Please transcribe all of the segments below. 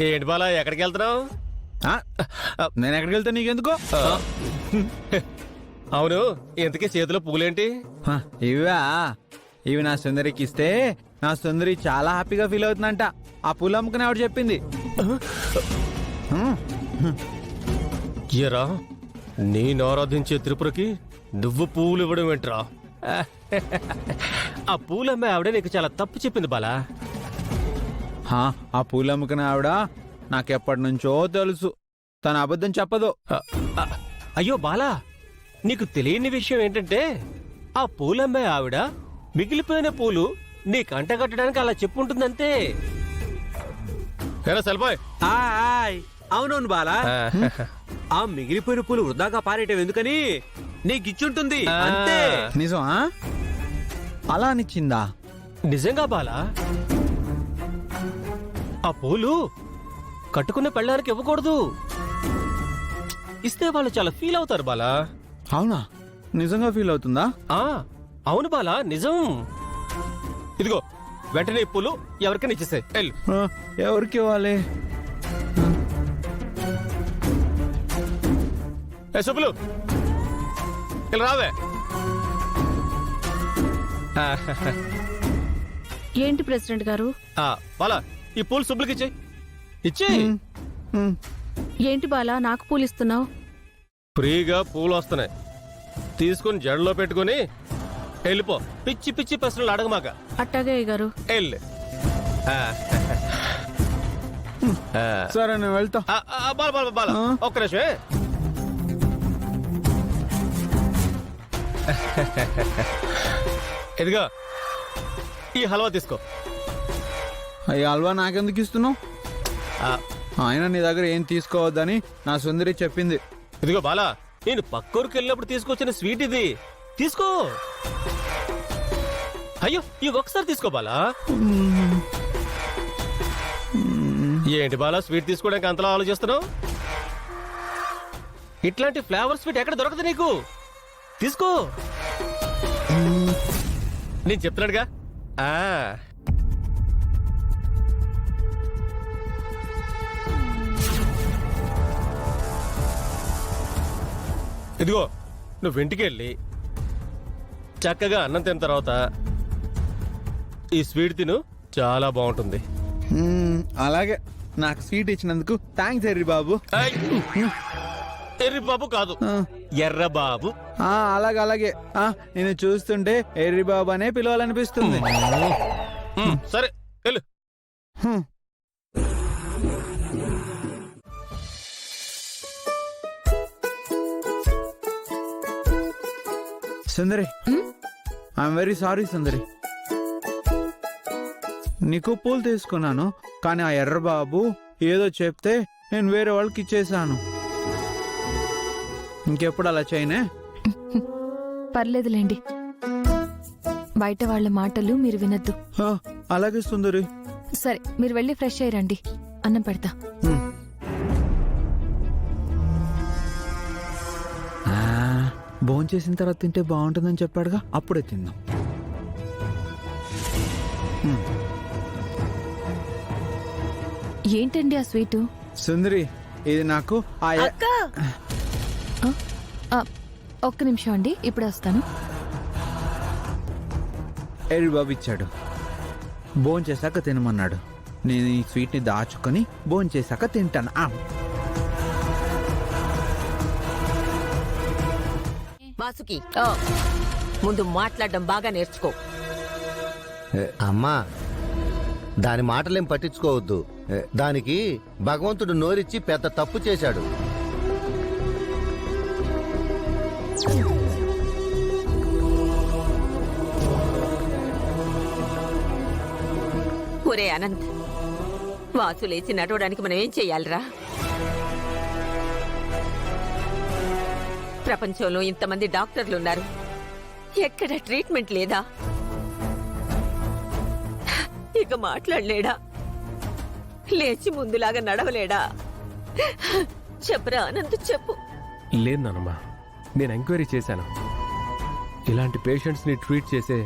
ఏంటి బాలా ఎక్కడికి వెళ్తున్నావు? నేను ఎక్కడికి వెళ్తా నీకెందుకో? అవును, ఇంతకీ చేతిలో పూలేంటి? ఇవి నా సుందరికి ఇస్తే నా సుందరి చాలా హ్యాపీగా ఫీల్ అవుతుందంట. ఆ పూలు అమ్ముకుని ఆవిడ చెప్పింది. ఏరా, నేను ఆరాధించే త్రిపురకి నువ్వు పూలు ఇవ్వడం ఏంట్రా? ఆ పూలమ్మే ఆవిడ నీకు చాలా తప్పు చెప్పింది బాలా. ఆ పూలు అమ్ముకుని ఆవిడ నాకెప్పటి నుంచో తెలుసు, తన అబద్ధం చెప్పదు. అయ్యో బాలా, నీకు తెలియని విషయం ఏంటంటే ఆ పూలమ్మే ఆవిడ మిగిలిపోయిన పూలు నీ కంట కట్టడానికి అలా చెప్పుంటుందంతే. అవునవును బాలా, ఆ మిగిలిపోయిన పూలు వృధాగా పారేయటం ఎందుకని నీకిచ్చుంటుంది అంతే. నిజమా? అలా అనిచ్చిందా? నిజంగా బాలా, ఆ పూలు కట్టుకున్న పెళ్ళానికి ఇవ్వకూడదు. ఇస్తే వాళ్ళు చాలా ఫీల్ అవుతారు బాలా. అవునా? నిజంగా ఫీల్ అవుతుందా? అవును బాలా, నిజం. ఇదిగో వెంటనే ఈ పూలు ఎవరికైనా ఇచ్చేసాయి. ఎవరికి ఇవ్వాలి? సుబ్బులు ఇలా రావే. ఏంటి ప్రెసిడెంట్ గారు? బాలా, ఈ పూలు సుబ్బులకి ఇచ్చే. ఏంటి బాలా నాకు పూలు ఇస్తున్నావు? ఫ్రీగా పూలు వస్తున్నాయి, తీసుకుని జడలో పెట్టుకుని వెళ్ళిపో. పిచ్చి పిచ్చి ప్రశ్నలు అడగమాక. అట్టాగే గారు. వెళ్ళు. సరే నేను వెళ్తా. బాలా ఒక్క నిమిషమే. ఇదిగో ఈ హల్వా తీసుకో. ఈ హల్వా నాకెందుకు ఇస్తున్నావు? ఆయన నీ దగ్గర ఏం తీసుకోవద్దని నా సుందరి చెప్పింది. ఇదిగో బాలా, నేను పక్కూరికి వెళ్ళినప్పుడు తీసుకొచ్చిన స్వీట్ ఇది, తీసుకో. అయ్యో, ఇవి ఒకసారి తీసుకో బాలా. ఏంటి బాలా స్వీట్ తీసుకోవడానికి అంతలా ఆలోచిస్తున్నావు? ఇట్లాంటి ఫ్లేవర్ స్వీట్ ఎక్కడ దొరకదు నీకు, తీసుకో. నేను చెప్తున్నాడుగా. ఇదిగో నువ్వు ఇంటికి వెళ్ళి చక్కగా అన్నం తిన్న తర్వాత ఈ స్వీట్ తిను, చాలా బాగుంటుంది. అలాగే, నాకు స్వీట్ ఇచ్చినందుకు థ్యాంక్స్ ఎర్రి బాబు. ఎర్రి బాబు కాదు, ఎర్ర బాబు. అలాగే అలాగే. నేను చూస్తుంటే ఎర్రి బాబు అనే పిలవాలనిపిస్తుంది. సరే వెళ్ళు. సుందరి, ఐఎమ్ వెరీ సారీ సుందరి. నీకు పూలు తీసుకున్నాను, కానీ ఆ ఎర్రబాబు ఏదో చెప్తే నేను వేరే వాళ్ళకి ఇచ్చేసాను. ఇంకెప్పుడు అలా చేయనే? పర్లేదులేండి, బయట వాళ్ళ మాటలు మీరు వినొద్దు. అలాగే సుందరి. సరే, మీరు వెళ్ళి ఫ్రెష్ అయ్యండి, అన్నం పెడతా. భోంచేసిన తర్వాత తింటే బాగుంటుందని చెప్పాడుగా, అప్పుడే తిందాం. ఏంటండి ఆ స్వీటు? సుందరి, ఇది నాకు ఒక్క నిమిషం అండి, ఇప్పుడే వస్తాను. ఎర్రి బాబు ఇచ్చాడు, భోంచేశాక తినమన్నాడు. నేను ఈ స్వీట్ ని దాచుకొని భోంచేశాక తింటాను. వాసుకి, ముందు మాట్లాడడం బాగా నేర్చుకో. అమ్మా, దాని మాటలేం పట్టించుకోవద్దు. దానికి భగవంతుడు నోరిచ్చి పెద్ద తప్పు చేశాడు. ఒరే అనంత్, వాసు లేచి నడవడానికి మనం ఏం చెయ్యాలిరా? ప్రపంచంలో ఇంతమంది డాక్టర్లున్నారు, ఎక్కడ ట్రీట్మెంట్ లేదా? ఇక మాట్లాడలేడా? లేచి ముందులాగా నడవలేడా? చెప్పరా అనంత్, చెప్పు. లేదు నానమ్మా, నేను ఎంక్వైరీ చేశాను. ఇలాంటి పేషెంట్స్ ని ట్రీట్ చేసే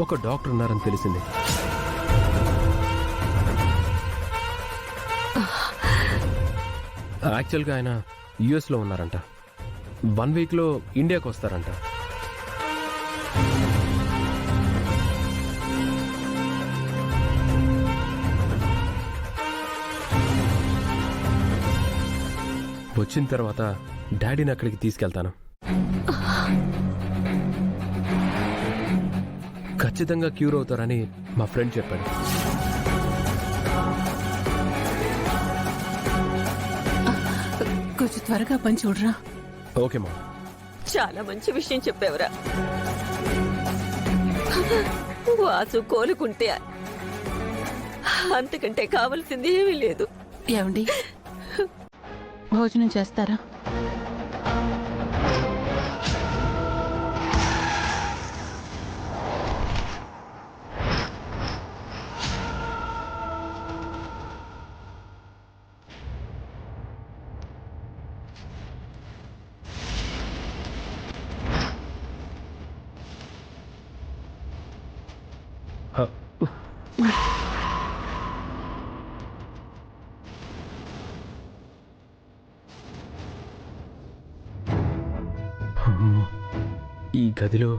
ఒక డాక్టర్ ఉన్నారని తెలిసింది. యాక్చువల్గా ఆయన యుఎస్లో ఉన్నారంట. 1 వీక్లో ఇండియాకి వస్తారంట. వచ్చిన తర్వాత డాడీని అక్కడికి తీసుకెళ్తాను. ఖచ్చితంగా క్యూర్ అవుతారని మా ఫ్రెండ్ చెప్పాడు. కొంచెం త్వరగా పని చూడరా. ఓకే మా. చాలా మంచి విషయం చెప్పావురా. వాసు కోలుకుంటే అంతకంటే కావలసింది ఏమీ లేదు. ఏమండి, భోజనం చేస్తారా? ఈ గదిలో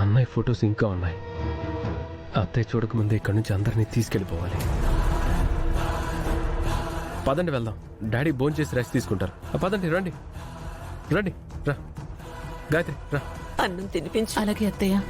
అన్నయ్య ఫొటోస్ ఇంకా ఉన్నాయి. అత్తయ్య చూడకముందే ఇక్కడి నుంచి అందరినీ తీసుకెళ్ళిపోవాలి. పదండి వెళ్దాం. డాడీ భోంచేసి రెస్ట్ తీసుకుంటారు. పదండి, రండి రండి. రా గాయత్రి, రా. అన్నం తినిపించు. అలాగే అత్తయ్య.